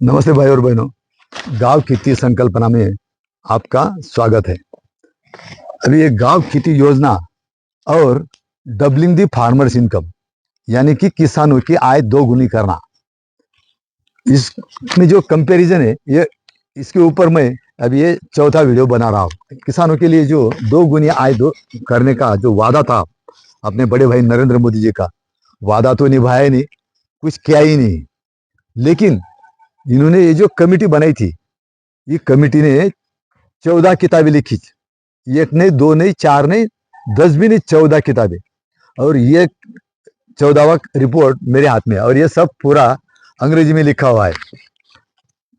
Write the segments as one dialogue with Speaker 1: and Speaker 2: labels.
Speaker 1: नमस्ते भाई और बहनों। गांव खेती संकल्पना में आपका स्वागत है। अभी ये गांव खेती योजना और डबलिंग दी फार्मर्स इनकम यानी कि किसानों की आय दोगुनी करना, इसमें जो कंपैरिजन है ये इसके ऊपर मैं अभी ये चौथा वीडियो बना रहा हूँ। किसानों के लिए जो दोगुनी आय दो करने का जो वादा था अपने बड़े भाई नरेंद्र मोदी जी का, वादा तो निभाया ही नहीं, कुछ किया ही नहीं। लेकिन इन्होंने ये जो कमेटी बनाई थी, ये कमेटी ने 14 किताबें लिखी, एक नहीं, दो नहीं, चार नहीं, 10 भी नहीं, 14 किताबें। और ये 14वां रिपोर्ट मेरे हाथ में है और ये सब पूरा अंग्रेजी में लिखा हुआ है।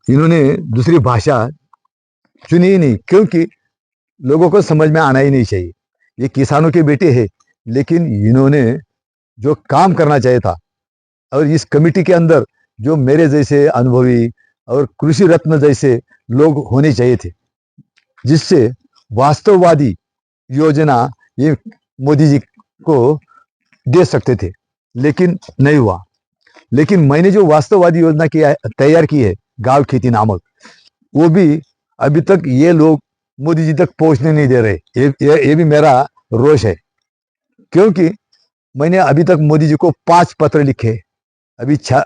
Speaker 1: इन्होंने दूसरी भाषा चुनी ही नहीं, क्योंकि लोगों को समझ में आना ही नहीं चाहिए। ये किसानों के बेटे हैं, लेकिन इन्होंने जो काम करना चाहिए था, और इस कमेटी के अंदर जो मेरे जैसे अनुभवी और कृषि रत्न जैसे लोग होने चाहिए थे, जिससे वास्तववादी योजना ये मोदी जी को दे सकते थे, लेकिन नहीं हुआ। लेकिन मैंने जो वास्तववादी योजना की तैयार की है, गांव खेती नामक, वो भी अभी तक ये लोग मोदी जी तक पहुंचने नहीं दे रहे। ये भी मेरा रोष है, क्योंकि मैंने अभी तक मोदी जी को 5 पत्र लिखे, अभी 6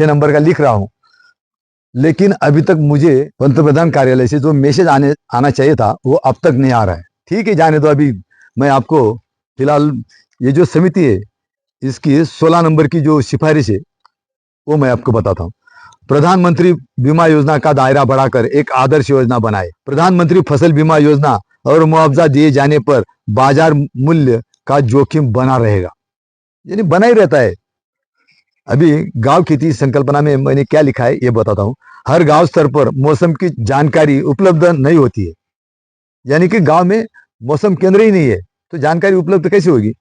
Speaker 1: नंबर का लिख रहा हूं, लेकिन अभी तक मुझे पंतप्रधान कार्यालय से जो मैसेज आना चाहिए था वो अब तक नहीं आ रहा है। ठीक है, जाने दो। अभी मैं आपको फिलहाल ये जो समिति है, इसकी 16 नंबर की जो सिफारिश है वो मैं आपको बताता हूँ। प्रधानमंत्री बीमा योजना का दायरा बढ़ाकर एक आदर्श योजना बनाए। प्रधानमंत्री फसल बीमा योजना और मुआवजा दिए जाने पर बाजार मूल्य का जोखिम बना रहेगा, यानी बना ही रहता है। अभी गांव खेती संकल्पना में मैंने क्या लिखा है ये बताता हूँ। हर गांव स्तर पर मौसम की जानकारी उपलब्ध नहीं होती है, यानी कि गांव में मौसम केंद्र ही नहीं है, तो जानकारी उपलब्ध कैसे होगी।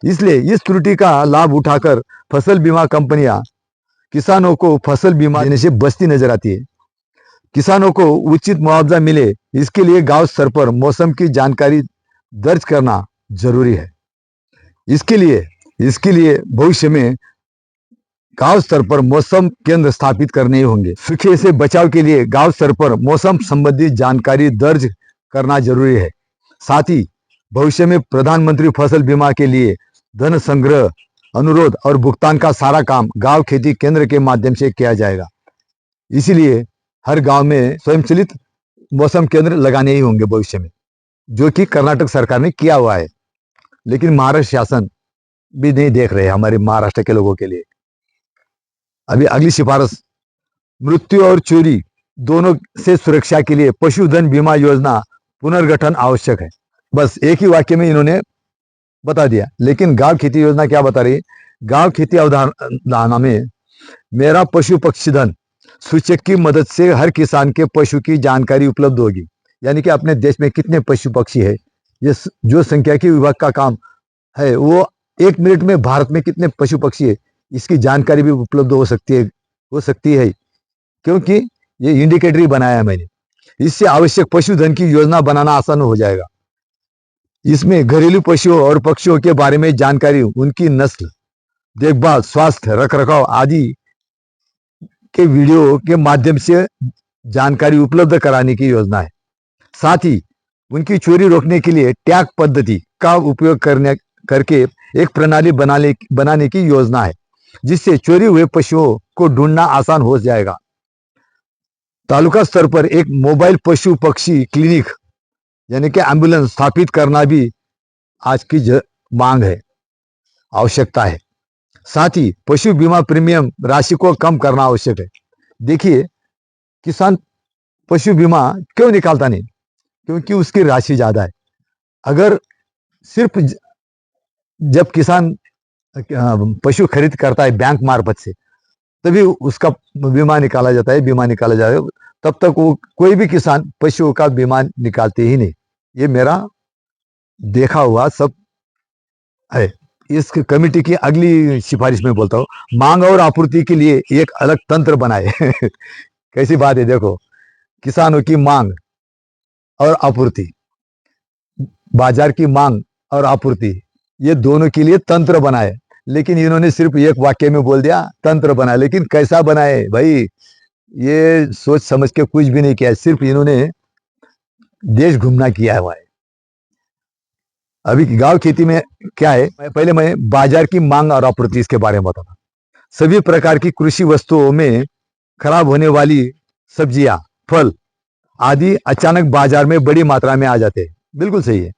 Speaker 1: इसलिए इस त्रुटि का लाभ उठाकर फसल बीमा कंपनियां किसानों को फसल बीमा देने से बचती नजर आती है। किसानों को उचित मुआवजा मिले, इसके लिए गांव स्तर पर मौसम की जानकारी दर्ज करना जरूरी है। इसके लिए भविष्य में गांव स्तर पर मौसम केंद्र स्थापित करने होंगे। सूखे से बचाव के लिए गांव स्तर पर मौसम संबंधी जानकारी दर्ज करना जरूरी है। साथ ही भविष्य में प्रधानमंत्री फसल बीमा के लिए धन संग्रह, अनुरोध और भुगतान का सारा काम गांव खेती केंद्र के माध्यम से किया जाएगा। इसीलिए हर गांव में स्वयंचलित मौसम केंद्र लगाने ही होंगे भविष्य में, जो कि कर्नाटक सरकार ने किया हुआ है, लेकिन महाराष्ट्र शासन भी नहीं देख रहे हमारे महाराष्ट्र के लोगों के लिए। अभी अगली सिफारिश, मृत्यु और चोरी दोनों से सुरक्षा के लिए पशुधन बीमा योजना पुनर्गठन आवश्यक है। बस एक ही वाक्य में इन्होंने बता दिया। लेकिन गांव खेती योजना क्या बता रही है? गांव खेती अवधारणा में मेरा पशु पक्षीधन सूचक की मदद से हर किसान के पशु की जानकारी उपलब्ध होगी, यानी कि अपने देश में कितने पशु पक्षी है, ये जो संख्याकी विभाग का काम है, वो 1 मिनट में भारत में कितने पशु पक्षी है इसकी जानकारी भी उपलब्ध हो सकती है, क्योंकि ये इंडिकेटर ही बनाया है मैंने। इससे आवश्यक पशुधन की योजना बनाना आसान हो जाएगा। इसमें घरेलू पशुओं और पक्षियों के बारे में जानकारी, उनकी नस्ल, देखभाल, स्वास्थ्य, रखरखाव आदि के वीडियो के माध्यम से जानकारी उपलब्ध कराने की योजना है। साथ ही उनकी चोरी रोकने के लिए टैग पद्धति का उपयोग करके एक प्रणाली बनाने की योजना है, जिससे चोरी हुए पशुओं को ढूंढना आसान हो जाएगा। तालुका स्तर पर एक मोबाइल पशु पक्षी क्लिनिक यानी कि एम्बुलेंस स्थापित करना भी आज की मांग है, आवश्यकता है। साथ ही पशु बीमा प्रीमियम राशि को कम करना आवश्यक है। देखिए, किसान पशु बीमा क्यों निकालता नहीं? क्योंकि उसकी राशि ज्यादा है। अगर सिर्फ जब किसान पशु खरीद करता है बैंक मार्फत से, तभी उसका बीमा निकाला जाता है। तब तक वो कोई भी किसान पशुओं का बीमा निकालते ही नहीं। ये मेरा देखा हुआ सब है। इस कमेटी की अगली सिफारिश में बोलता हूँ, मांग और आपूर्ति के लिए एक अलग तंत्र बनाए। कैसी बात है, देखो, किसानों की मांग और आपूर्ति, बाजार की मांग और आपूर्ति, ये दोनों के लिए तंत्र बनाए। लेकिन इन्होंने सिर्फ एक वाक्य में बोल दिया तंत्र बनाए, लेकिन कैसा बनाए भाई? ये सोच समझ के कुछ भी नहीं किया, सिर्फ इन्होंने देश घूमना किया है। हमारे अभी गांव खेती में क्या है, पहले मैं बाजार की मांग और आपूर्ति इसके बारे में बताता। सभी प्रकार की कृषि वस्तुओं में खराब होने वाली सब्जियां, फल आदि अचानक बाजार में बड़ी मात्रा में आ जाते हैं। बिल्कुल सही है,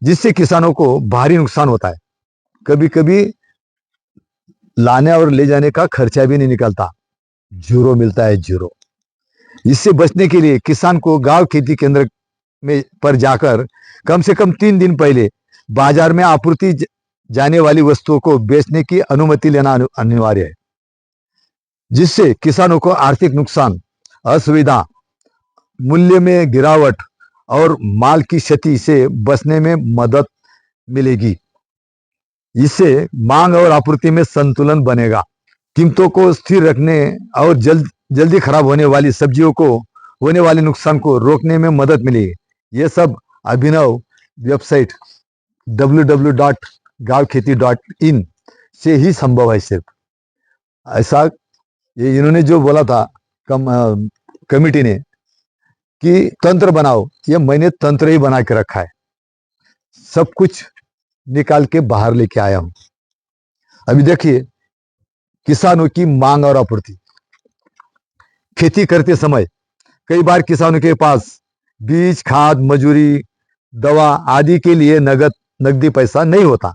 Speaker 1: जिससे किसानों को भारी नुकसान होता है। कभी कभी लाने और ले जाने का खर्चा भी नहीं निकलता, जीरो मिलता है, जीरो। इससे बचने के लिए किसान को गांव खेती केंद्र में पर जाकर कम से कम 3 दिन पहले बाजार में आपूर्ति जाने वाली वस्तुओं को बेचने की अनुमति लेना अनिवार्य है, जिससे किसानों को आर्थिक नुकसान, असुविधा, मूल्य में गिरावट और माल की क्षति से बचने में मदद मिलेगी। इससे मांग और आपूर्ति में संतुलन बनेगा, कीमतों को स्थिर रखने और जल्दी खराब होने वाली सब्जियों को होने वाले नुकसान को रोकने में मदद मिलेगी। ये सब अभिनव वेबसाइट www.gavkheti.in से ही संभव है। सिर्फ ऐसा ये इन्होंने जो बोला था कमिटी ने कि तंत्र बनाओ, ये मैंने तंत्र ही बना के रखा है। सब कुछ निकाल के बाहर लेके आया हूं। अभी देखिए, किसानों की मांग और आपूर्ति। खेती करते समय कई बार किसानों के पास बीज, खाद, मजूरी, दवा आदि के लिए नकदी पैसा नहीं होता।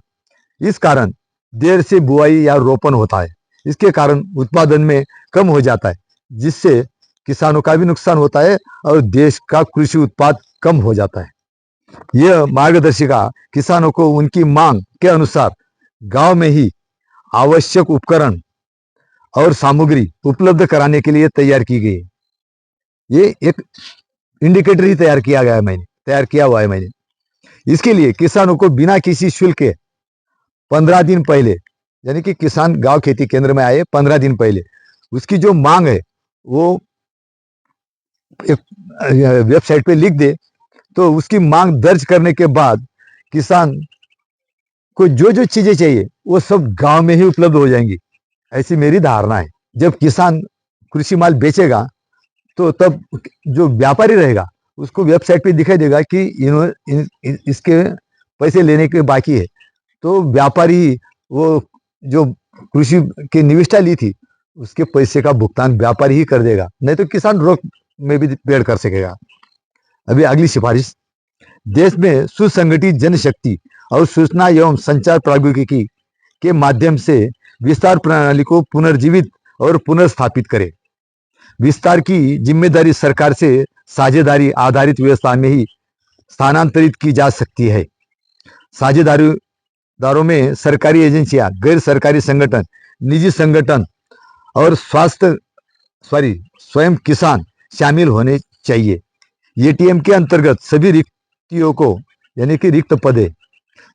Speaker 1: इस कारण देर से बुआई या रोपण होता है। इसके कारण उत्पादन में कम हो जाता है, जिससे किसानों का भी नुकसान होता है और देश का कृषि उत्पाद कम हो जाता है। यह मार्गदर्शिका किसानों को उनकी मांग के अनुसार गांव में ही आवश्यक उपकरण और सामग्री उपलब्ध कराने के लिए तैयार की गई है। ये एक इंडिकेटर ही तैयार किया हुआ है मैंने। इसके लिए किसानों को बिना किसी शुल्क के 15 दिन पहले, यानी कि किसान गांव खेती केंद्र में आए 15 दिन पहले, उसकी जो मांग है वो एक वेबसाइट पे लिख दे, तो उसकी मांग दर्ज करने के बाद किसान को जो जो चीजें चाहिए वो सब गांव में ही उपलब्ध हो जाएंगी, ऐसी मेरी धारणा है। जब किसान कृषि माल बेचेगा तो तब जो व्यापारी रहेगा उसको वेबसाइट पे दिखाई देगा कि इसके पैसे लेने के बाकी है, तो व्यापारी वो जो कृषि की निविष्ठा ली थी उसके पैसे का भुगतान व्यापारी ही कर देगा, नहीं तो किसान रोक में भी पेड़ कर सकेगा। अभी अगली सिफारिश, देश में सुसंगठित जनशक्ति और सूचना एवं संचार प्रौद्योगिकी के माध्यम से विस्तार प्रणाली को पुनर्जीवित और पुनर्स्थापित करें। विस्तार की जिम्मेदारी सरकार से साझेदारी आधारित व्यवस्था में ही स्थानांतरित की जा सकती है। साझेदारों में सरकारी एजेंसियां, गैर सरकारी संगठन, निजी संगठन और स्वयं किसान शामिल होने चाहिए। एटीएम के अंतर्गत सभी रिक्तियों को, यानी कि रिक्त पदे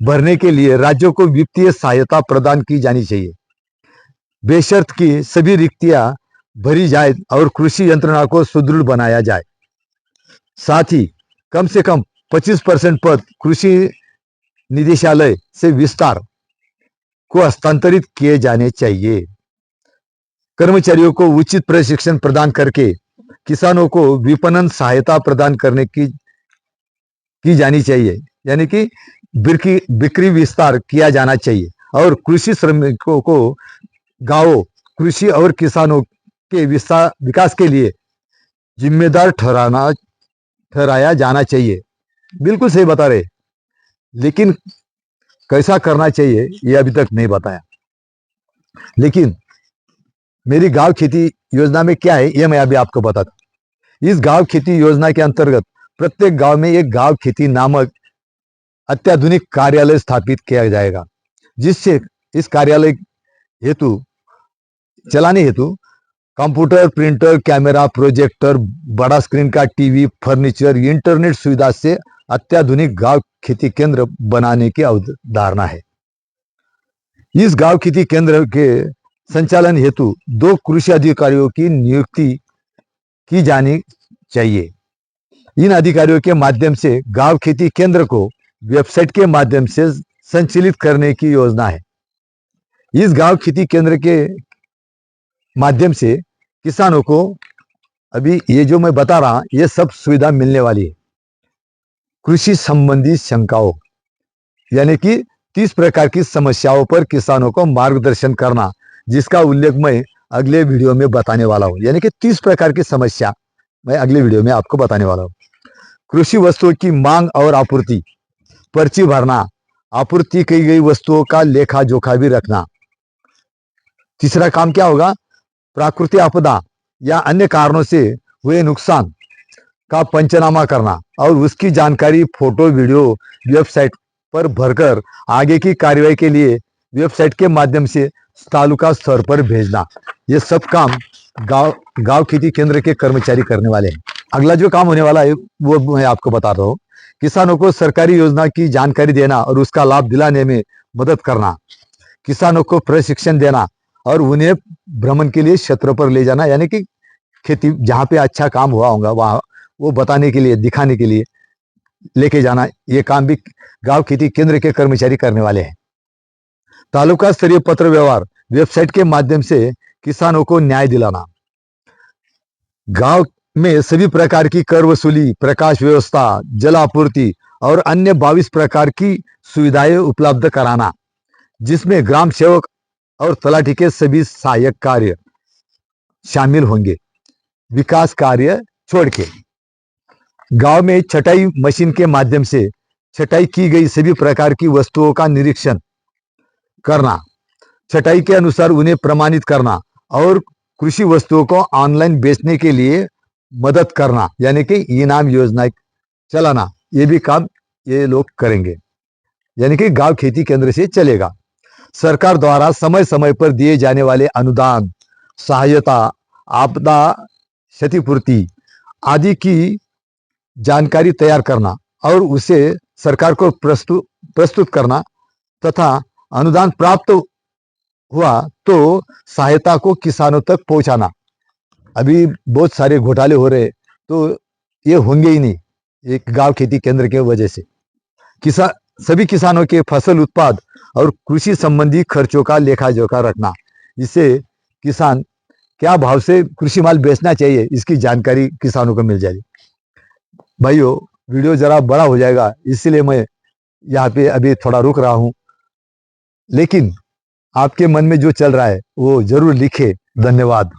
Speaker 1: भरने के लिए राज्यों को वित्तीय सहायता प्रदान की जानी चाहिए, बेशर्त कि सभी रिक्तियां भरी जाए और कृषि यंत्रणा को सुदृढ़ बनाया जाए। साथ ही कम से कम 25% पद कृषि निदेशालय से विस्तार को हस्तांतरित किए जाने चाहिए। कर्मचारियों को उचित प्रशिक्षण प्रदान करके किसानों को विपणन सहायता प्रदान करने की जानी चाहिए, यानी कि बिक्री विस्तार किया जाना चाहिए और कृषि श्रमिकों को गांवों, कृषि और किसानों के विकास के लिए जिम्मेदार ठहराया जाना चाहिए। बिल्कुल सही बता रहे, लेकिन कैसा करना चाहिए ये अभी तक नहीं बताया। लेकिन मेरी गांव खेती योजना में क्या है ये मैं अभी आपको बताता। इस गांव खेती योजना के अंतर्गत प्रत्येक गांव में एक गांव खेती नामक अत्याधुनिक कार्यालय स्थापित किया जाएगा, जिससे इस कार्यालय चलाने हेतु कंप्यूटर, प्रिंटर, कैमरा, प्रोजेक्टर, बड़ा स्क्रीन का टीवी, फर्नीचर, इंटरनेट सुविधा से अत्याधुनिक गांव खेती केंद्र बनाने की अवधारणा है। इस गांव खेती केंद्र के संचालन हेतु 2 कृषि अधिकारियों की नियुक्ति की जानी चाहिए। इन अधिकारियों के माध्यम से गांव खेती केंद्र को वेबसाइट के माध्यम से संचालित करने की योजना है। इस गांव खेती केंद्र के माध्यम से किसानों को अभी ये जो मैं बता रहा ये सब सुविधा मिलने वाली है। कृषि संबंधी शंकाओं यानी कि 30 प्रकार की समस्याओं पर किसानों को मार्गदर्शन करना, जिसका उल्लेख मैं अगले वीडियो में बताने वाला हूं। यानी कि 30 प्रकार की समस्या मैं अगले वीडियो में आपको बताने वाला हूं। कृषि वस्तुओं की मांग और आपूर्ति, पर्ची भरना, आपूर्ति की गई वस्तुओं का लेखा जोखा भी रखना। तीसरा काम क्या होगा, प्राकृतिक आपदा या अन्य कारणों से हुए नुकसान का पंचनामा करना और उसकी जानकारी फोटो वीडियो वेबसाइट पर भरकर आगे की कार्यवाही के लिए वेबसाइट के माध्यम से तालुका स्तर पर भेजना। ये सब काम गांव गांव खेती केंद्र के कर्मचारी करने वाले हैं। अगला जो काम होने वाला है वो मैं आपको बता रहा हूँ। किसानों को सरकारी योजना की जानकारी देना और उसका लाभ दिलाने में मदद करना, किसानों को प्रशिक्षण देना और उन्हें भ्रमण के लिए क्षेत्रों पर ले जाना, यानी कि खेती जहाँ पे अच्छा काम हुआ होगा वहाँ वो बताने के लिए, दिखाने के लिए लेके जाना। ये काम भी गांव खेती केंद्र के कर्मचारी करने वाले हैं। तालुका स्तरीय पत्र व्यवहार वेबसाइट के माध्यम से किसानों को न्याय दिलाना, गांव में सभी प्रकार की कर वसूली, प्रकाश व्यवस्था, जल आपूर्ति और अन्य 22 प्रकार की सुविधाएं उपलब्ध कराना, जिसमें ग्राम सेवक और तलाठी के सभी सहायक कार्य शामिल होंगे, विकास कार्य छोड़ के। गांव में छटाई मशीन के माध्यम से छटाई की गई सभी प्रकार की वस्तुओं का निरीक्षण करना, छटाई के अनुसार उन्हें प्रमाणित करना और कृषि वस्तुओं को ऑनलाइन बेचने के लिए मदद करना, यानी कि इनाम योजना चलाना। ये भी काम ये लोग करेंगे, यानी कि गांव खेती केंद्र से चलेगा। सरकार द्वारा समय समय पर दिए जाने वाले अनुदान, सहायता, आपदा क्षतिपूर्ति आदि की जानकारी तैयार करना और उसे सरकार को प्रस्तुत करना तथा अनुदान प्राप्त हुआ तो सहायता को किसानों तक पहुंचाना। अभी बहुत सारे घोटाले हो रहे तो ये होंगे ही नहीं, एक गांव खेती केंद्र के वजह से। सभी किसानों के फसल उत्पाद और कृषि संबंधी खर्चों का लेखा जोखा रखना, इससे किसान क्या भाव से कृषि माल बेचना चाहिए इसकी जानकारी किसानों को मिल जाएगी। भाइयों, वीडियो जरा बड़ा हो जाएगा, इसलिए मैं यहाँ पे अभी थोड़ा रुक रहा हूँ, लेकिन आपके मन में जो चल रहा है वो जरूर लिखे। धन्यवाद।